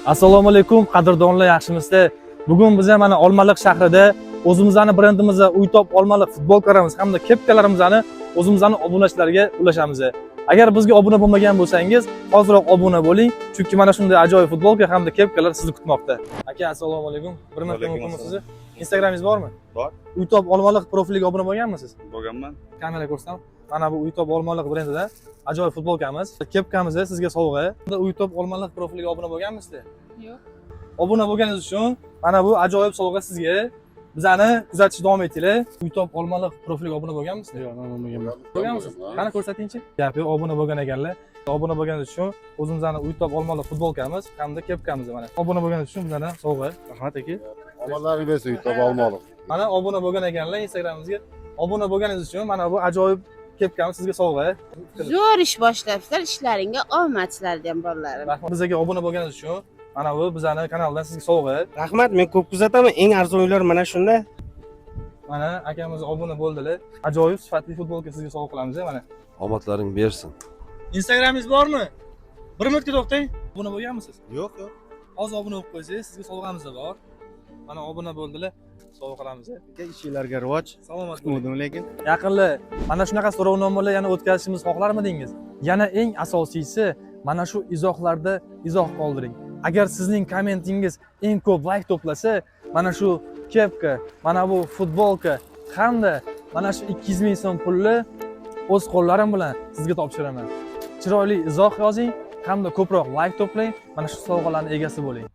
Assalomu alaykum qadrdonlar, yaxshimisiz? Bugun biz mana Olmaliq shahrida o'zimizning brendimizga Uytop Olmaliq futbolkalarimiz hamda kepkalarimizni o'zimizning obunachilarga ulashamiz. Agar bizga obuna bo'lmagan bo'lsangiz, hozirroq obuna bo'ling, chunki mana shunday ajoyib futbolka hamda kepkalar sizni kutmoqda. Aka, assalomu alaykum. Bir marta mumkin sizni? Instagramingiz bormi? Bor. Uytop Olmaliq profiliga obuna bo'lganmisiz? Bo'lganman. Kamera ko'rsam, mana bu Uytop Olmaliq brendida ajoyib futbolkamiz, kepkamiz sizga sovg'a. Uytop Olmaliq profiliga obuna bo'lganmisiz? Yo'q. Obuna bo'lganingiz uchun mana bu ajoyib sovg'a sizga. Bizani kuzatishda davom etinglar. Uytop Olmaliq profiliga obuna bo'lganmisiz? Yo'q, men bo'lganman. Bo'lganmisiz? Qani ko'rsatingchi. Gapi obuna bo'lgan ekanlar. Obuna bo'lganingiz uchun o'zimizning Uytop Olmaliq futbolkamiz hamda kepkamiz mana. Obuna bo'lganingiz uchun bizlardan sovg'a. Rahmat aka. Omonlaring bersin Uytop Olmaliq. Mana obuna bo'lgan ekanlar Instagramimizga. Obuna bo'lganingiz uchun mana bu ajoyib kepkamiz sizga sovg'a. Zo'r ish boshlabsizlar, ishlaringga omad sizlardan borlarim. Rahmat. Bizga obuna bo'lganingiz uchun mana bu bizning kanaldan sizga sovg'a. Rahmat, men ko'p kuzataman. Eng arzon uylar mana shunda. Mana akamiz obuna bo'ldilar. Ajoyib sifatli futbolka sizga sovg'a qilamiz mana. Omadlaring bersin. Instagramingiz bormi? Bir minutga to'xtang. Obuna bo'lganmisiz? Yo'q, yo'q. Hozir obuna bo'lib qo'ysangiz, sizga sovg'amiz bor. Mana obuna bo'ldilar. Sovg'a qilamiz. Ishinglarga rivoj. Salomat bo'ling. Kutmadim lekin. Yaqinlar, mana shunaqa so'rovnomalar yana o'tkazishimizni xohlarmidingiz? Yana eng asosiysi, mana shu izohlarda izoh qoldiring. Agar sizning kommentingiz eng ko'p like to'plasa, mana shu kepka, mana bu futbolka hamda mana shu 200 ming so'm pulni o'z qo'llarim bilan sizga topshiraman. Chiroyli izoh yozing hamda ko'proq like to'plang, mana shu sovg'alarning egasi bo'ling.